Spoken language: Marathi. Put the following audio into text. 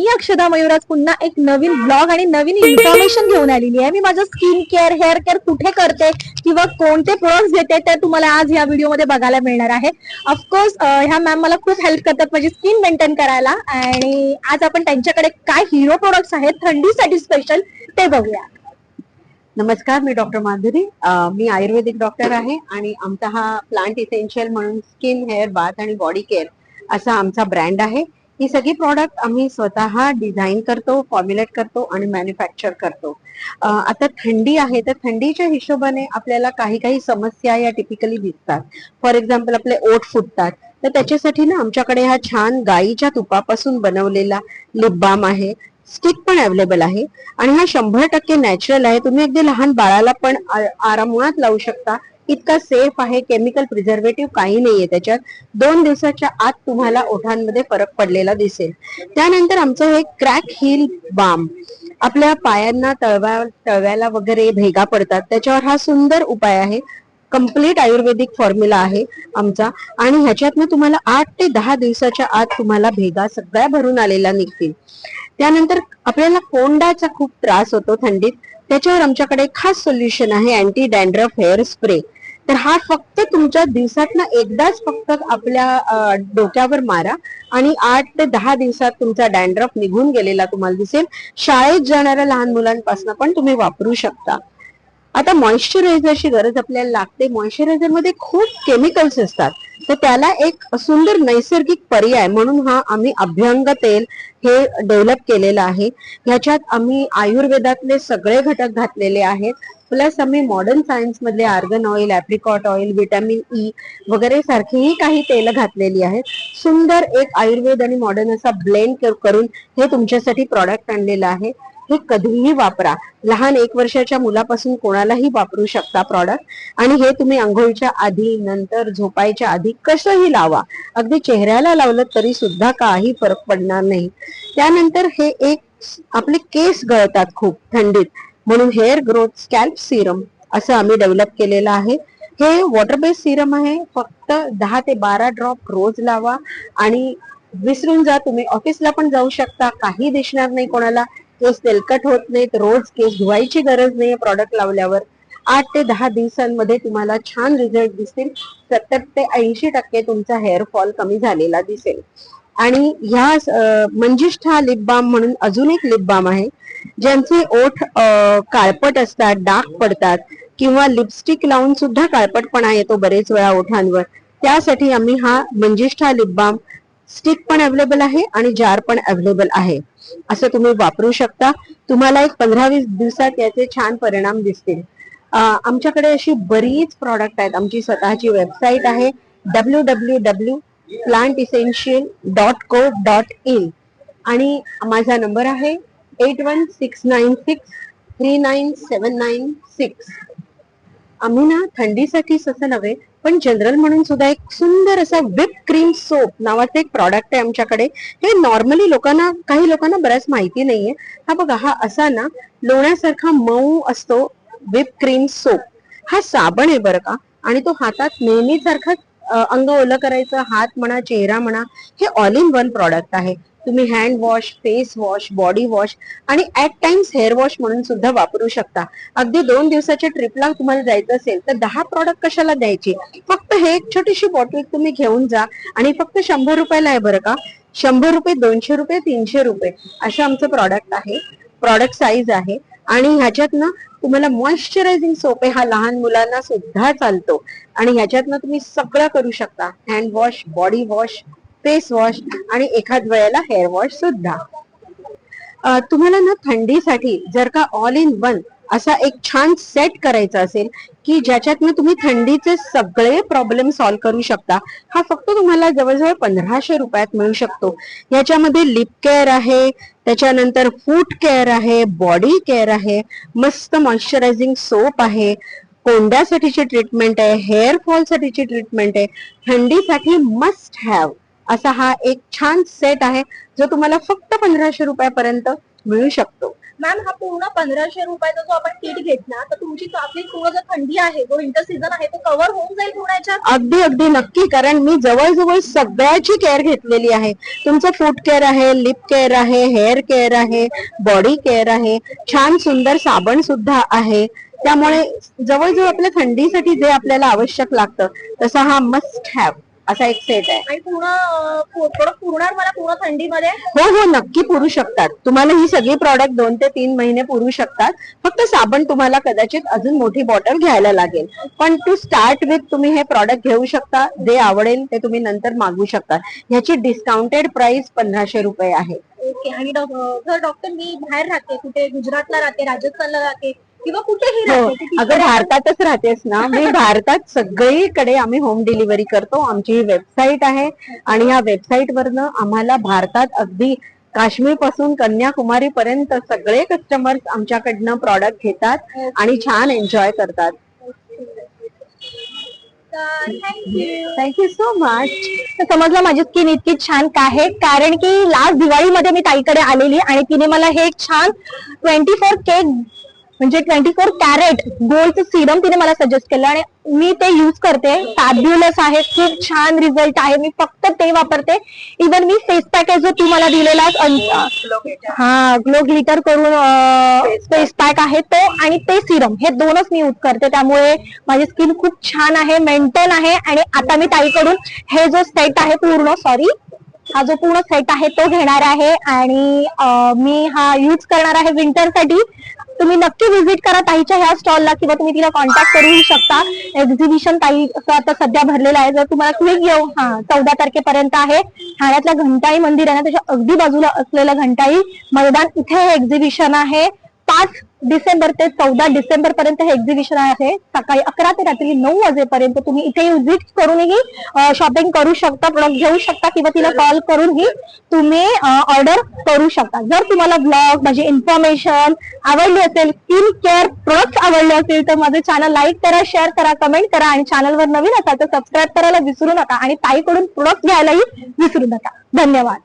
मी अक्षदा मयूराज पुन्हा एक नवीन ब्लॉग आणि नवीन इन्फॉर्मेशन घेऊन आलेली आहे. मी माझं स्किन केअर, हेअर केअर कुठे करते किंवा कोणते प्रोडक्ट्स घेते ते तुम्हाला आज या व्हिडिओमध्ये बघायला मिळणार आहे. ऑफकोर्स ह्या मॅम मला खूप हेल्प करतात माझी स्किन मेंटेन करायला आणि आज आपण त्यांच्याकडे काय हिरो प्रोडक्ट्स आहेत थंडीसाठी स्पेशल ते बघूया. नमस्कार, मी डॉक्टर माधुरी. मी आयुर्वेदिक डॉक्टर आहे आणि आमचा हा प्लांट इसेन्शियल म्हणून स्किन, हेअर, बाथ आणि बॉडी केअर असा आमचा ब्रँड आहे. ही सगळी प्रॉडक्ट आम्ही स्वतः डिझाईन करतो, फॉर्म्युलेट करतो आणि मॅन्युफॅक्चर करतो. आता थंडी आहे तर थंडीच्या हिशोबाने आपल्याला काही काही समस्या या टिपिकली दिसतात. फॉर एक्झाम्पल आपले ओठ फुटतात, तर त्याच्यासाठी ना आमच्याकडे हा छान गाईच्या तुपापासून बनवलेला लिप बाम आहे. स्टिक पण अवेलेबल आहे आणि हा 100% नॅचरल आहे. तुम्ही अगदी लहान बाळाला पण आरामात लावू शकता. इतका सेफ आहे, केमिकल प्रिझर्वेटिव्ह काही नाहीये त्याच्यात. 2 दिवसाच्या आत तुम्हाला ओठांमध्ये फरक पडलेला दिसेल. त्यानंतर आमचं हे क्रॅक हील बाम, आपल्या पायांना तळव्याला वगैरे भेगा पडतात त्याच्यावर हा सुंदर उपाय आहे. कम्प्लीट आयुर्वेदिक फॉर्म्युला आहे आमचा आणि ह्याच्यातनं तुम्हाला 8 ते 10 दिवसाच्या आत तुम्हाला भेगा सगळ्या भरून आलेल्या निघतील. त्यानंतर आपल्याला कोंडाचा खूप त्रास होतो थंडीत, त्याच्यावर आमच्याकडे खास सोल्युशन आहे अँटी डॅन्ड्रफ हेअर स्प्रे. तर हा फक्त तुमच्या दिवसातनं एकदाच फक्त आपल्या डोक्यावर मारा आणि 8 ते 10 दिवसात तुमचा डॅन्ड्रफ निघून गेलेला तुम्हाला दिसेल. शाळेत जाणाऱ्या लहान मुलांपासून पण तुम्ही वापरू शकता. आता मॉइश्चरायझरची गरज आपल्याला लागते. मॉइश्चरायझर मध्ये खूप केमिकल्स असतात, तर त्याला एक सुंदर नैसर्गिक पर्याय म्हणून हा आम्ही अभ्यंग तेल हे डेव्हलप केलेलं आहे. ह्याच्यात आम्ही आयुर्वेदातले सगळे घटक घातलेले आहेत. प्लस आम्ही मॉडर्न सायन्स मधले argan oil, apricot oil, vitamin E वगैरे सारखीही काही तेल घातलेली आहेत. सुंदर एक आयुर्वेद आणि मॉडर्न असा ब्लेंड करून हे तुमच्यासाठी प्रॉडक्ट आणलेलं आहे. हे कधीही वापरा. लहान 1 वर्षाच्या मुलापासून कोणालाही वापरू शकता प्रॉडक्ट. आणि हे तुम्ही आंघोळीच्या आधी, नंतर, झोपायच्या आधी कसंही लावा. अगदी चेहऱ्याला लावलं तरी सुद्धा काही फरक पडणार नाही. त्यानंतर हे एक, आपले केस गळतात खूप थंडीत, म्हणून हेअर ग्रोथ स्कॅल्प सिरम असं आम्ही डेव्हलप केलेलं आहे. हे वॉटर बेस्ड सिरम आहे. फक्त 10 ते 12 ड्रॉप रोज लावा आणि विसरून जा. तुम्ही ऑफिसला पण जाऊ शकता, काही दिसणार नाही कोणाला. केस तेलकट होत नाहीत, रोज केस धुवायची गरज नाही प्रॉडक्ट लावल्यावर. 8 ते 10 दिवसांमध्ये तुम्हाला छान रिझल्ट दिसतील. 70 ते 80% तुमचा हेअर फॉल कमी झालेला दिसेल. आणि ह्या मंजिष्ठा लिप बाम म्हणून अजून एक लिप बाम आहे. ज्यांचे ओठ काळपट असतात, डाग पडतात किंवा लिपस्टिक लावून सुद्धा काळपटपणा येतो बरेच वेळा ओठांवर, त्यासाठी आम्ही हा मंजिष्ठा लिप बाम स्टिक पण अवेलेबल आहे आणि जार पण अवेलेबल आहे. असं तुम्ही वापरू शकता. तुम्हाला एक 15-20 दिवसात याचे छान परिणाम दिसतील. आमच्याकडे अशी बरीच प्रॉडक्ट आहेत. आमची स्वतःची वेबसाईट आहे www.plantessential.co.in आणि माझा नंबर आहे 8169639796. आम्ही ना थंडीसाठीच असं नव्हे पण जनरल म्हणून सुद्धा एक सुंदर असा व्हिप क्रीम सोप नावाचं एक प्रॉडक्ट आहे आमच्याकडे. हे नॉर्मली काही लोकांना बऱ्याच माहिती नाहीये. हा बघा, हा असा ना लोण्यासारखा मऊ असतो व्हिप क्रीम सोप. हा साबण आहे बरं का, आणि तो हातात नेहमी सारखाच अंग ओलं करायचं, हात म्हणा, चेहरा म्हणा. हे ऑल इन वन प्रॉडक्ट आहे. तुम्ही hand wash, face wash, body wash आणि ऍट टाइम्स हेअर वॉश म्हणून सुद्धा वापरू शकता. अगदी 2 दिवसाच्या ट्रिपला तुम्हाला जायचं असेल तर 10 प्रॉडक्ट कशाला द्यायची. फक्त हे एक छोटीशी बॉटल तुम्ही घेऊन जा आणि फक्त 100 रुपयाला आहे बरं का. 100 रुपये, 200 रुपये, 300 रुपये असं आमचं प्रॉडक्ट आहे. प्रॉडक्ट साईज आहे आणि ह्याच्यात ना तुम्हाला मॉइश्चरायझिंग सोप आहे. हा लहान मुलांना सुद्धा चालतो आणि ह्याच्यातनं तुम्ही सगळं करू शकता. Hand wash, body wash, face wash आणि एखाद वेळेला हेअर वॉश सुद्धा. तुम्हाला ना थंडीसाठी जर का ऑल इन वन असा एक छान सेट करायचा असेल की ज्याच्यातनं तुम्ही थंडीचे सगळे प्रॉब्लेम सॉल्व्ह करू शकता, हा फक्त तुम्हाला जवळजवळ 1500 रुपयात मिळू शकतो. याच्यामध्ये लिप केअर आहे, त्याच्यानंतर फूट केअर आहे, बॉडी केअर आहे, मस्त मॉइश्चरायझिंग सोप आहे, कोंड्यासाठीची ट्रीटमेंट आहे, हेअर फॉल साठीची ट्रीटमेंट आहे. थंडीसाठी मस्ट हॅव असा हा एक छान सेट आहे जो तुम्हाला फक्त 1500 रुपयापर्यंत मिळू शकतो. मॅम, हा पूर्ण 1500 रुपयाचा जो आपण किट घेतला, तर तुमची आपली पूर्ण जो थंडी आहे, जो विंटर सीझन आहे, तो कव्हर होऊन जाईल पूर्ण याच्यात? अगदी अगदी नक्की, कारण मी जवळजवळ सगळ्याची केअर घेतलेली आहे. तुमचं फूट केअर आहे, लिप केअर आहे, हेअर केअर आहे, बॉडी केअर आहे, छान सुंदर साबण सुद्धा आहे. त्यामुळे जवळजवळ आपल्या थंडीसाठी जे आपल्याला आवश्यक लागतं तसा हा मस्ट हॅव असा एक सेट आहे. आणि पूर्ण प्रोडक्ट पुरणार मला पूर्ण थंडीमध्ये? हो हो, नक्की पुरू शकतात. तुम्हाला ही सगळी प्रॉडक्ट 2 ते 3 महिने पुरू शकतात. फक्त साबण तुम्हाला कदाचित अजून मोठी बॉटल घ्यायला लागेल, पण टू स्टार्ट विथ तुम्ही हे प्रॉडक्ट घेऊ शकता. जे आवडेल ते तुम्ही नंतर मागवू शकता. ह्याची डिस्काउंटेड प्राइस 1500 रुपये आहे. ओके. आणि जर डॉक्टर मी बाहेर राहते, कुठे गुजरातला राहते, राजस्थानला राहते किंवा कुठेही हो, राहते, ती अगं तिकडे भारतातच राहतेस ना? मी भारतात सगळीकडे आम्ही होम डिलिव्हरी करतो. आमची वेबसाईट आहे आणि या वेबसाईट वरनं आम्हाला भारतात अगदी काश्मीर पासून कन्याकुमारी पर्यंत सगळे कस्टमर्स आमच्याकडनं प्रॉडक्ट घेतात आणि छान एन्जॉय करतात. Thank you so much. समजलं माझी स्किन इतकी छान का आहे, कारण की लास्ट दिवाळीमध्ये मी ताईकडे आलेली आणि तिने मला हे छान 24K म्हणजे 24 कॅरेट गोल्डचं सिरम तिने मला सजेस्ट केलं आणि मी ते युज करते. फॅब्युलस आहे, खूप छान रिझल्ट आहे. मी फक्त ते वापरते. इव्हन मी फेस पॅक आहे जो तू मला दिलेला ग्लो ग्लिटर करून फेस पॅक आहे तो, आणि ते सिरम, हे 2च मी युज करते. त्यामुळे माझी स्किन खूप छान आहे, मेंटेन आहे. आणि आता मी ताईकडून हे जो सेट आहे हा जो पूर्ण सेट आहे तो घेणार आहे आणि मी हा युज करणार आहे विंटरसाठी. तुम्ही नक्की व्हिजिट करा ताईच्या ह्या स्टॉलला, किंवा तुम्ही तिला कॉन्टॅक्ट करू शकता. एक्झिबिशन ताई आता सध्या भरलेला आहे. जर तुम्हाला क्विक घेऊ 14 तारखेपर्यंत आहे. ठाण्यातल्या घंटाई मंदिर आहे ना, त्याच्या अगदी बाजूला असलेलं घंटाई मैदान, इथे हे एक्झिबिशन आहे. 5 डिसेंबर ते 14 डिसेंबर पर्यंत हे एक्झिबिशन आहे. सकाळी 11 ते रात्री 9 वाजेपर्यंत तुम्ही इथे व्हिजिट करूनही शॉपिंग करू शकता, प्रोडक्ट घेऊ शकता, किंवा तिला कॉल करूनही तुम्ही ऑर्डर करू शकता. जर तुम्हाला ब्लॉग, माझी इन्फॉर्मेशन आवडली असेल, स्किन केअर प्रोडक्ट आवडले असेल, तर माझे चॅनल लाईक करा, शेअर करा, कमेंट करा, आणि चॅनलवर नवीन असाल तर सबस्क्राईब करायला विसरू नका, आणि ताईकडून प्रोडक्ट घ्यायलाही विसरू नका. धन्यवाद.